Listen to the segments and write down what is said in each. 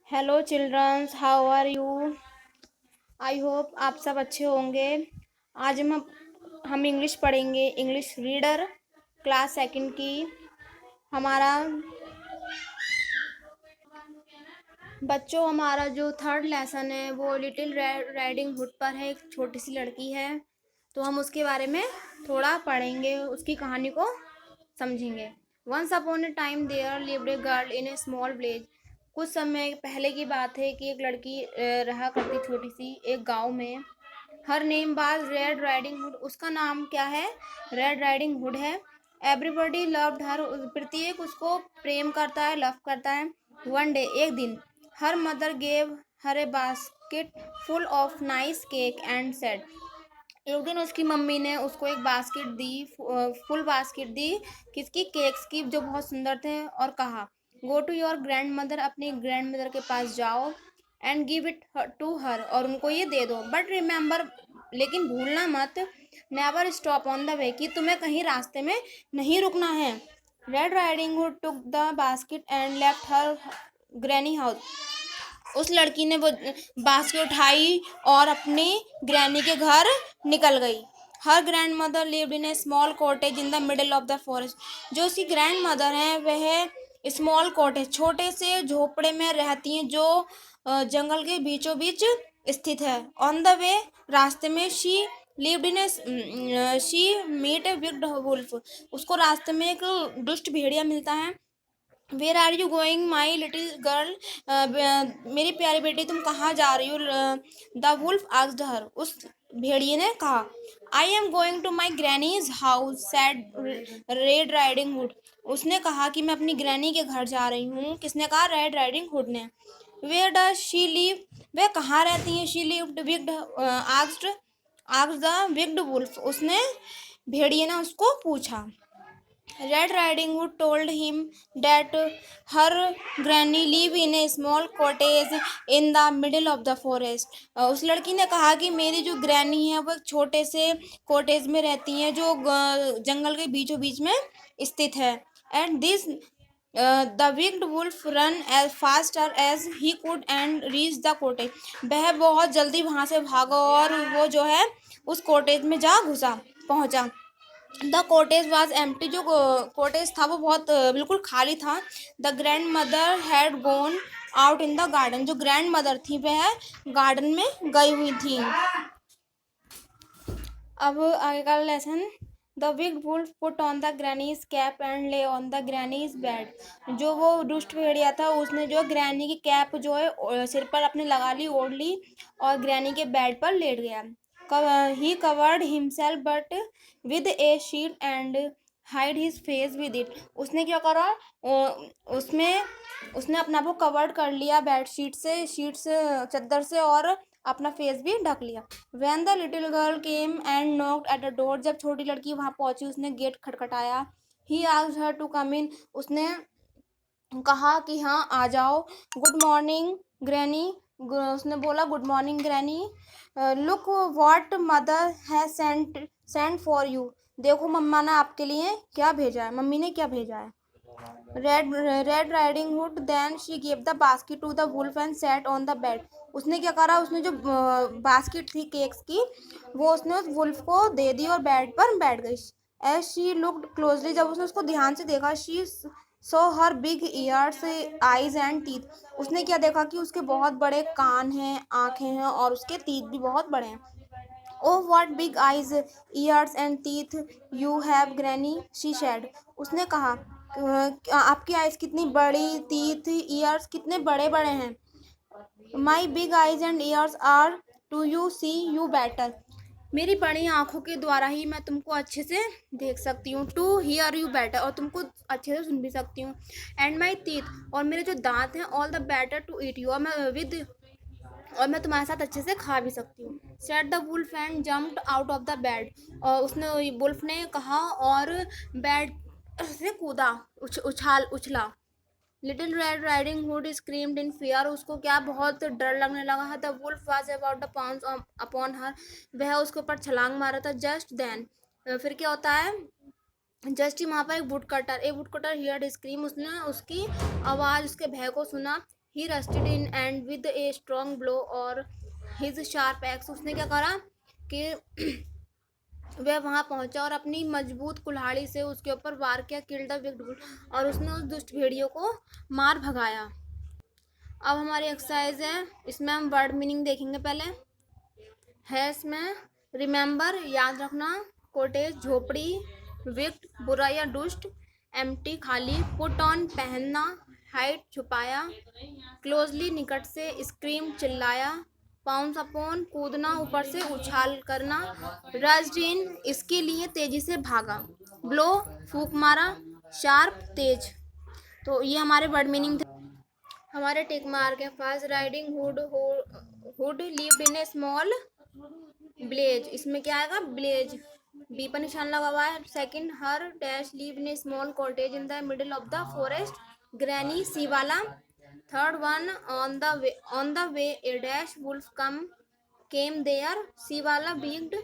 Hello childrens, how are you? I hope आप सब अच्छे होंगे। आज हम इंग्लिश पढ़ेंगे। इंग्लिश रीडर क्लास सेकंड की। हमारा हमारा जो थर्ड लेसन है वो लिटिल राइडिंग हुड पर है। एक छोटी सी लड़की है, तो हम उसके बारे में थोड़ा पढ़ेंगे, उसकी कहानी को समझेंगे। Once upon a time there lived a girl in a small village. कुछ समय पहले की बात है कि एक लड़की रहा करती छोटी सी एक गांव में। हर नेम बाज रेड राइडिंग हुड। उसका नाम क्या है? रेड राइडिंग हुड है। Everybody loved her. प्रत्येक उसको प्रेम करता है, लव करता है। वन डे एक दिन, her mother gave her a basket full of nice cake and said. एक दिन उसकी मम्मी ने उसको एक बास्केट दी, फुल बास्केट दी, किसकी? केक्स की, जो बहुत सुंदर थे, और कहा go to your grandmother. अपनी ग्रैंड मदर के पास जाओ and give it to her, और उनको ये दे दो। बट रिमेंबर, लेकिन भूलना मत, नेवर स्टॉप ऑन द वे, कि तुम्हें कहीं रास्ते में नहीं रुकना है। Red riding hood took the basket and left her granny house. उस लड़की ने वो बास्केट उठाई और अपनी ग्रैनी के घर निकल गई। Her grandmother lived in a small cottage in the middle of the forest. जो उसकी ग्रैंड मदर हैं वह स्मॉल कॉटेज, छोटे से झोपड़े में रहती हैं, जो जंगल के बीचों बीच स्थित है। ऑन द वे, रास्ते में, she meet a wicked wolf. उसको रास्ते में एक दुष्ट भेड़िया मिलता है। Where are you going my little girl? मेरी प्यारी बेटी, तुम कहाँ जा रही हो? The wolf asked her. उस भेड़िए ने कहा। I am going to my granny's house, said Red riding Hood. उसने कहा कि मैं अपनी ग्रैनी के घर जा रही हूँ। किसने कहा? रेड राइडिंग हुड ने। Where does she live? वे कहाँ रहती हैं? She lived wicked asked the wicked wolf. उसने भेड़िए ने उसको पूछा। Red Riding Hood told him that her granny lived in a small cottage in the middle of the forest. उस लड़की ने कहा कि मेरी जो ग्रैनी है वो एक छोटे से कॉटेज में रहती हैं, जो जंगल के बीचों बीच में स्थित है। And this the wicked wolf run as faster as he could and reach the cottage. वह बहुत जल्दी वहां से भागा और वो जो है उस कॉटेज में जा पहुंचा। The cottage was empty. जो कॉटेज था वो बहुत बिल्कुल खाली था। The grandmother had gone out in the garden. जो ग्रैंड मदर थी वह गार्डन में गई हुई थी। अब आगे का lesson. The wicked wolf put on the granny's cap and lay on the granny's bed. जो वो दुष्ट भेड़िया था उसने जो ग्रैनी की कैप जो है सिर पर अपने लगा ली, ओढ़ ली, और ग्रैनी के बेड पर लेट गया। He covered himself but with a sheet and hide his face with it. उसने क्या करा? उसमें उसने अपना वो कवर्ड कर लिया बेडशीट से, चादर से, और अपना फेस भी ढक लिया। When the little girl came and knocked at the door, जब छोटी लड़की वहां पहुंची, उसने गेट खटखटाया। He asked her to come in। उसने कहा कि हाँ आ जाओ। Good morning granny. उसने बोला good morning granny. Look what mother है सेंट फॉर यू। देखो मम्मा ने आपके लिए क्या भेजा है, मम्मी ने क्या भेजा है। Red riding Hood then she give the basket to the wolf and sat on the bed. उसने क्या करा? उसने जो बास्केट थी केक्स की, वो उसने उस वुल्फ को दे दी और बेड पर बैठ गई। एज शी लुक्ड क्लोजली, जब उसने उसको ध्यान से देखा, she so her big years, eyes and teeth. उसने क्या देखा कि उसके बहुत बड़े कान हैं, आंखें हैं, और उसके तीत भी बहुत बड़े हैं। Oh what big eyes, years and teeth you have granny, she said. उसने कहा आपकी आईज कितनी बड़ी, टीथ, ईयर्स कितने बड़े बड़े हैं। My big eyes and ears are to you see you better. मेरी बड़ी आंखों के द्वारा ही मैं तुमको अच्छे से देख सकती हूँ। टू हियर यू बेटर, और तुमको अच्छे से सुन भी सकती हूँ। एंड माई टीथ, और मेरे जो दांत हैं, all the better to eat you, और मैं तुम्हारे साथ अच्छे से खा भी सकती हूँ। Said the wolf and jumped out of the bed. और उसने वुल्फ ने कहा और बेड से कूदा, उछला। Little red riding hood screamed in fear. उसको क्या बहुत डर लगने लगा है। The wolf was about to pounce upon her. वह उसके ऊपर छलांग मारा था। जस्ट देन, फिर क्या होता है? जस्ट ही वहाँ पर एक वुड कटर हियर्ड स्क्रीम। उसने उसकी आवाज़, उसके भय को सुना। He rushed in and with a strong blow और हिज शार्प एक्स, उसने क्या करा कि वह वहां पहुंचा और अपनी मजबूत कुल्हाड़ी से उसके ऊपर वार किया, किल्ड द विक्ड वुल्फ, और उसने उस दुष्ट भेड़ियों को मार भगाया। अब हमारी एक्सरसाइज है, इसमें हम वर्ड मीनिंग देखेंगे। पहले है इसमें रिमेंबर याद रखना, कोटेज झोपड़ी, विक्ट बुरा या दुष्ट, एम्प्टी खाली, पुट ऑन पहनना, हाइड छुपाया, क्लोजली निकट से, स्क्रीम चिल्लाया, पाउंस अपॉन कूदना ऊपर से उछाल करना, रज्ड इन इसके लिए तेजी से भागा, ब्लो फूंक मारा, शार्प तेज। तो ये हमारे वर्ड मीनिंग थे। हमारे टिक मार्क है। First riding hood, hood lived in a small village, इसमें क्या आएगा विलेज, बी पर निशान लगा हुआ है। Second her dash live in a small cottage in the middle of the forest, granny C वाला। Third one on the way a dash wolf come came there, C वाला wicked.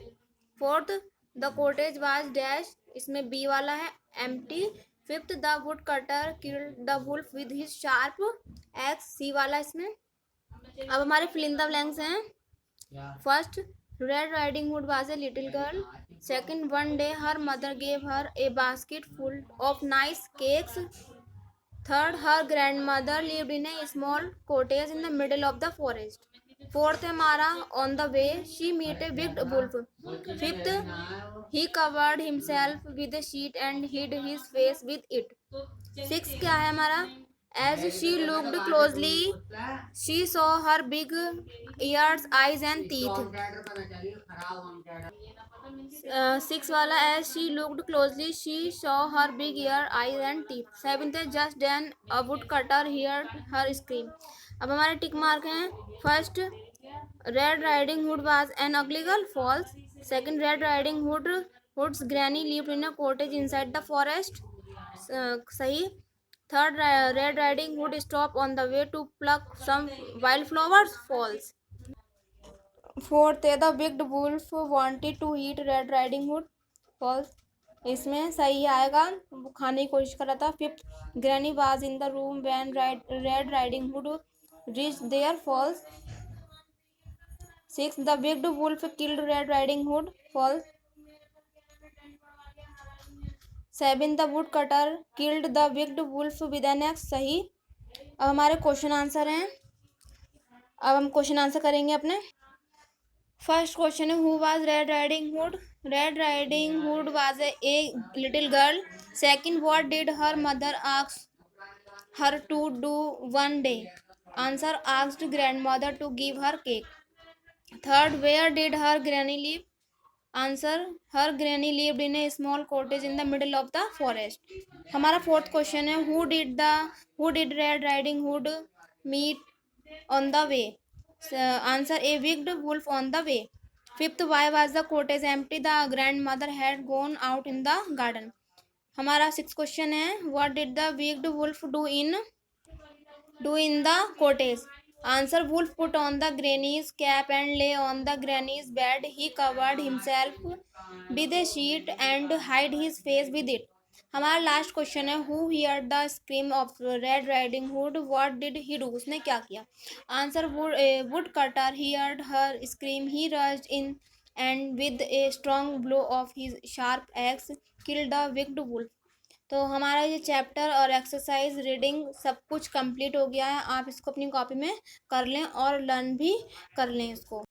Fourth the cottage was dash, इसमें B वाला है empty. Fifth the woodcutter killed the wolf with his sharp axe, C वाला इसमें। अब हमारे fill in the blanks हैं। First red riding hood was a little girl. Second one day her mother gave her a basket full of nice cakes. Third her grandmother lived in a small cottage in the middle of the forest. Fourth है हमारा on the way she meet a big wolf. Fifth he covered himself with a sheet and hid his face with it. Six क्या है हमारा, as she looked closely she saw her big ears, eyes and teeth. Six वाला as she looked closely she saw her big ear, eyes and teeth. Seventh है just then a woodcutter heard her scream. अब हमारे tick mark हैं। First red riding hood was an ugly girl, false. Second red riding hood's granny lived in a cottage inside the forest, सही। Third red riding hood stop on the way to pluck some wild flowers, false. Fourth है the big wolf wanted to eat red riding hood, false, इसमें सही आएगा, वो खाने की कोशिश कर रहा था। Fifth granny was in the room when Red riding Hood reach there, false. Six the big wolf killed Red riding hood, false. Seven the woodcutter killed the big wolf with an axe, सही। अब हमारे question answer हैं। अब हम question answer करेंगे अपने। First question है who was Red riding Hood. Red riding hood was a little girl. Second what did her mother ask her to do one day, answer asked grandmother to give her cake. Third where did her granny live, answer her granny lived in a small cottage in the middle of the forest. हमारा fourth question है who did Red riding Hood meet on the way, answer a wicked wolf on the way. Fifth why was the cottage empty, the grandmother had gone out in the garden. हमारा six question है what did the wicked wolf do in the cottage, answer wolf put on the granny's cap and lay on the granny's bed, he covered himself with a sheet and hide his face with it. हमारा last question है who hear the scream of red riding Hood, what did he do, उसने क्या किया, answer woodcutter heard her scream, he rushed in and with a strong blow of his sharp axe killed the wicked wolf. तो हमारा ये chapter और exercise reading सब कुछ complete हो गया है। आप इसको अपनी कॉपी में कर लें और लर्न भी कर लें इसको।